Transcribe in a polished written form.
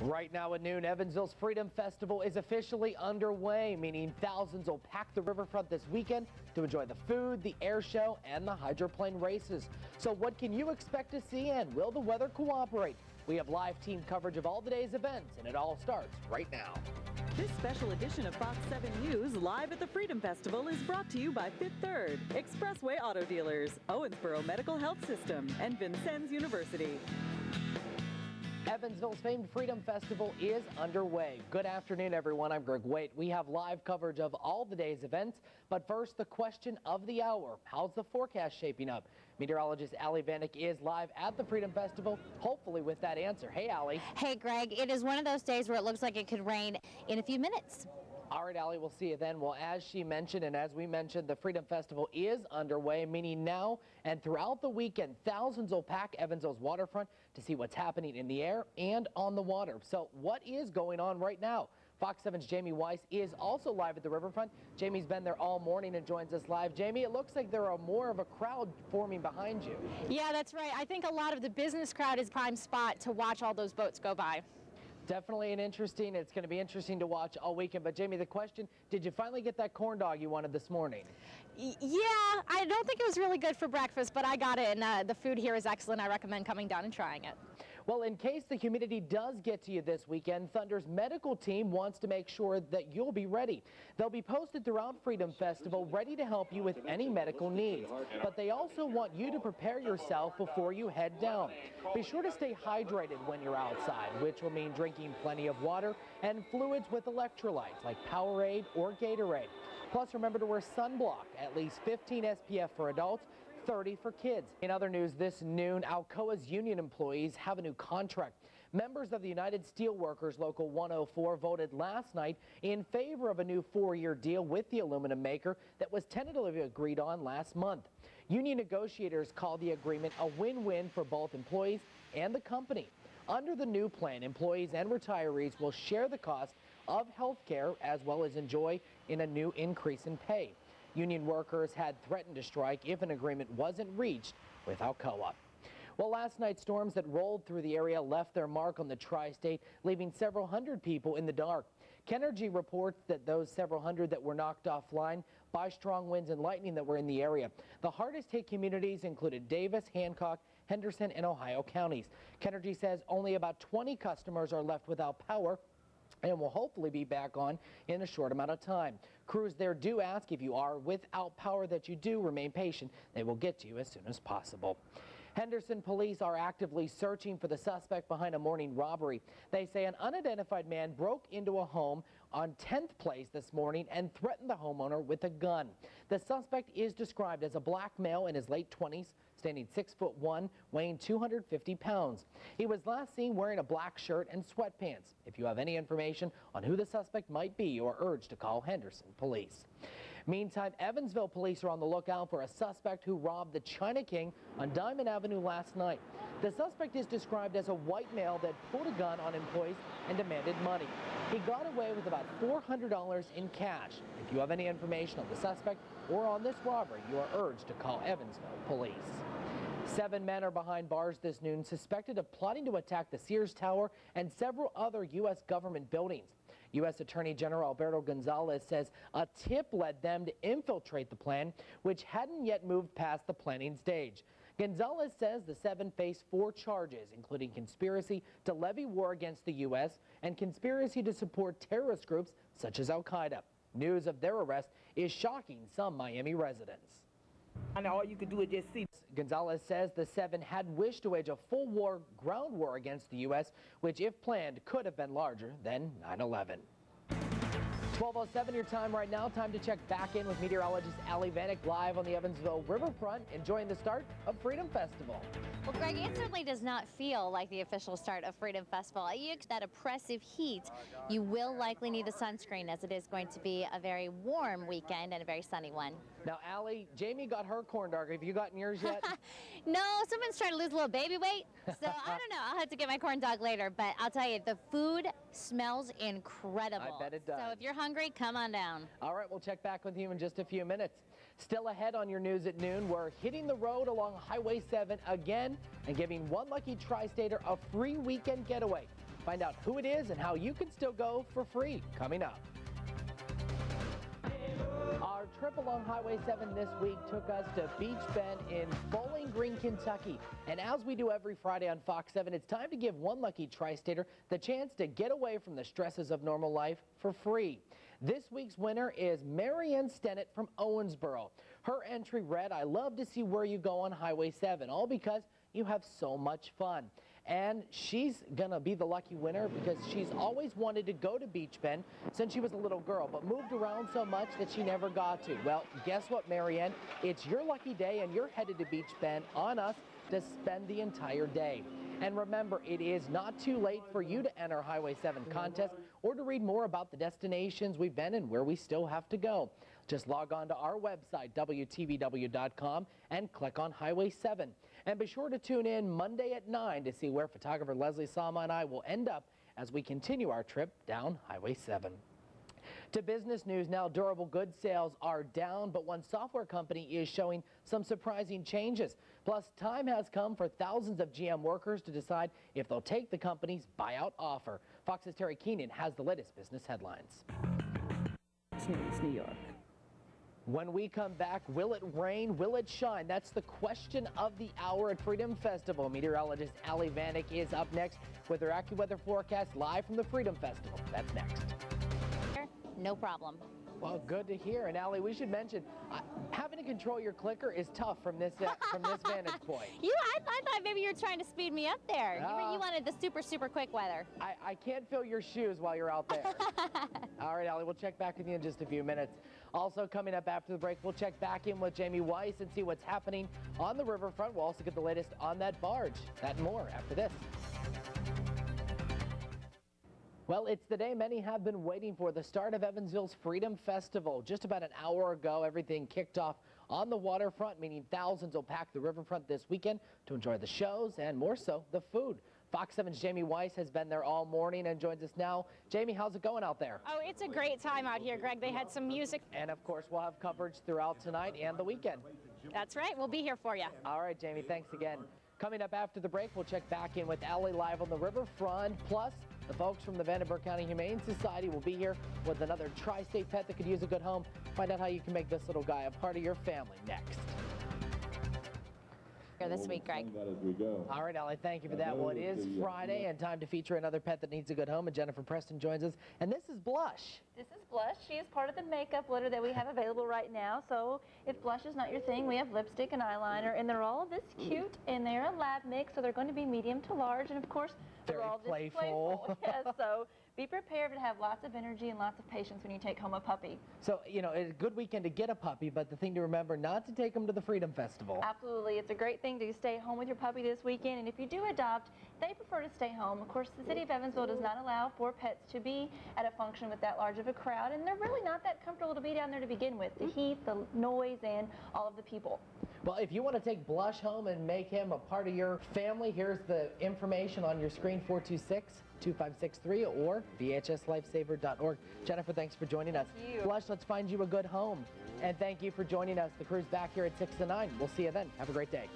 Right now at noon, Evansville's Freedom Festival is officially underway, meaning thousands will pack the riverfront this weekend to enjoy the food, the air show, and the hydroplane races. So what can you expect to see, and will the weather cooperate? We have live team coverage of all the day's events, and it all starts right now. This special edition of Fox 7 News live at the Freedom Festival is brought to you by Fifth Third, Expressway Auto Dealers, Owensboro Medical Health System, and Vincennes University. Evansville's famed Freedom Festival is underway. Good afternoon, everyone. I'm Greg Waite. We have live coverage of all the day's events, but first, the question of the hour. How's the forecast shaping up? Meteorologist Allie Vanek is live at the Freedom Festival, hopefully with that answer. Hey, Allie. Hey, Greg. It is one of those days where it looks like it could rain in a few minutes. All right, Allie, we'll see you then. Well, as she mentioned and as we mentioned, the Freedom Festival is underway, meaning now and throughout the weekend, thousands will pack Evansville's waterfront to see what's happening in the air and on the water. So what is going on right now? Fox 7's Jamie Weiss is also live at the riverfront. Jamie's been there all morning and joins us live. Jamie, it looks like there are more of a crowd forming behind you. Yeah, that's right. I think a lot of the business crowd is prime spot to watch all those boats go by. Definitely it's going to be interesting to watch all weekend. But Jamie, the question, did you finally get that corn dog you wanted this morning? Yeah, I don't think it was really good for breakfast, but I got it, and the food here is excellent. I recommend coming down and trying it. Well, in case the humidity does get to you this weekend, Thunder's medical team wants to make sure that you'll be ready. They'll be posted throughout Freedom Festival, ready to help you with any medical needs. But they also want you to prepare yourself before you head down. Be sure to stay hydrated when you're outside, which will mean drinking plenty of water and fluids with electrolytes like Powerade or Gatorade. Plus, remember to wear sunblock, at least 15 SPF for adults, 30 for kids. In other news this noon, Alcoa's union employees have a new contract. Members of the United Steelworkers Local 104 voted last night in favor of a new 4-year deal with the aluminum maker that was tentatively agreed on last month. Union negotiators called the agreement a win-win for both employees and the company. Under the new plan, employees and retirees will share the cost of health care as well as enjoy in a new increase in pay. Union workers had threatened to strike if an agreement wasn't reached with Alcoa. Well, last night, storms that rolled through the area left their mark on the tri-state, leaving several hundred people in the dark. Kenergy reports that those several hundred that were knocked offline by strong winds and lightning that were in the area. The hardest hit communities included Davis, Hancock, Henderson, and Ohio counties. Kenergy says only about 20 customers are left without power and will hopefully be back on in a short amount of time. Crews there do ask if you are without power that you do remain patient. They will get to you as soon as possible. Henderson police are actively searching for the suspect behind a morning robbery. They say an unidentified man broke into a home on 10th Place this morning and threatened the homeowner with a gun. The suspect is described as a black male in his late 20s, standing 6'1", weighing 250 pounds. He was last seen wearing a black shirt and sweatpants. If you have any information on who the suspect might be, you are urged to call Henderson police. Meantime, Evansville police are on the lookout for a suspect who robbed the China King on Diamond Avenue last night. The suspect is described as a white male that pulled a gun on employees and demanded money. He got away with about $400 in cash. If you have any information on the suspect or on this robbery, you are urged to call Evansville police. 7 men are behind bars this noon, suspected of plotting to attack the Sears Tower and several other U.S. government buildings. U.S. Attorney General Alberto Gonzalez says a tip led them to infiltrate the plan, which hadn't yet moved past the planning stage. Gonzalez says the 7 face 4 charges, including conspiracy to levy war against the U.S. and conspiracy to support terrorist groups such as Al-Qaeda. News of their arrest is shocking some Miami residents. And all you could do is just see. Gonzalez says the 7 had wished to wage a full ground war against the U.S., which, if planned, could have been larger than 9/11. 12:07 your time right now. Time to check back in with meteorologist Allie Vanek live on the Evansville riverfront, enjoying the start of Freedom Festival. Well, Greg, it certainly does not feel like the official start of Freedom Festival. That oppressive heat, you will likely need a sunscreen, as it is going to be a very warm weekend and a very sunny one. Now, Allie, Jamie got her corn dog. Have you gotten yours yet? No, someone's trying to lose a little baby weight, so I don't know. I'll have to get my corn dog later, but I'll tell you, the food smells incredible. I bet it does. So if you're hungry, come on down. All right, we'll check back with you in just a few minutes. Still ahead on your news at noon, we're hitting the road along Highway 7 again and giving one lucky tri-stater a free weekend getaway. Find out who it is and how you can still go for free coming up. Our trip along Highway 7 this week took us to Beach Bend in Bowling Green, Kentucky. And as we do every Friday on Fox 7, it's time to give one lucky tri-stater the chance to get away from the stresses of normal life for free. This week's winner is Marianne Stennett from Owensboro. Her entry read, "I love to see where you go on Highway 7, all because you have so much fun." And she's going to be the lucky winner because she's always wanted to go to Beach Bend since she was a little girl, but moved around so much that she never got to. Well, guess what, Marianne? It's your lucky day, and you're headed to Beach Bend on us to spend the entire day. And remember, it is not too late for you to enter Highway 7 contest or to read more about the destinations we've been and where we still have to go. Just log on to our website, WTVW.com, and click on Highway 7. And be sure to tune in Monday at 9 to see where photographer Leslie Sama and I will end up as we continue our trip down Highway 7. To business news now, durable goods sales are down, but one software company is showing some surprising changes. Plus, time has come for thousands of GM workers to decide if they'll take the company's buyout offer. Fox's Terry Keenan has the latest business headlines. It's New York. When we come back, will it rain? Will it shine? That's the question of the hour at Freedom Festival. Meteorologist Allie Vanek is up next with her AccuWeather forecast live from the Freedom Festival. That's next. No problem. Well, good to hear. And Allie, we should mention, having to control your clicker is tough from this vantage point. I thought maybe you were trying to speed me up there. You wanted the super quick weather. I can't feel your shoes while you're out there. All right, Allie, we'll check back with you in just a few minutes. Also coming up after the break, we'll check back in with Jamie Weiss and see what's happening on the riverfront. We'll also get the latest on that barge. That and more after this. Well, it's the day many have been waiting for, the start of Evansville's Freedom Festival. Just about an hour ago, everything kicked off on the waterfront, meaning thousands will pack the riverfront this weekend to enjoy the shows and, more so, the food. Fox 7's Jamie Weiss has been there all morning and joins us now. Jamie, how's it going out there? Oh, it's a great time out here, Greg. They had some music. And, of course, we'll have coverage throughout tonight and the weekend. That's right. We'll be here for you. All right, Jamie, thanks again. Coming up after the break, we'll check back in with Allie live on the riverfront. Plus, the folks from the Vandenberg County Humane Society will be here with another tri-state pet that could use a good home. Find out how you can make this little guy a part of your family next. This week, Greg. All right, Allie, thank you for that. Well, it is Friday and time to feature another pet that needs a good home, and Jennifer Preston joins us. And this is Blush. This is Blush. She is part of the makeup litter that we have available right now. So if blush is not your thing, we have lipstick and eyeliner, and they're all this cute, and they're a lab mix, so they're going to be medium to large, and of course, Very they're all just playful. Yes, so be prepared to have lots of energy and lots of patience when you take home a puppy. So, you know, it's a good weekend to get a puppy, but the thing to remember, not to take them to the Freedom Festival. Absolutely. It's a great thing to stay home with your puppy this weekend, and if you do adopt, they prefer to stay home. Of course, the city of Evansville does not allow for pets to be at a function with that large of a crowd, and they're really not that comfortable to be down there to begin with. The heat, the noise, and all of the people. Well, if you want to take Blush home and make him a part of your family, here's the information on your screen, 426-2563 or vhslifesaver.org. Jennifer, thanks for joining us. Thank you. Blush, let's find you a good home. And thank you for joining us. The crew's back here at 6 to 9. We'll see you then. Have a great day.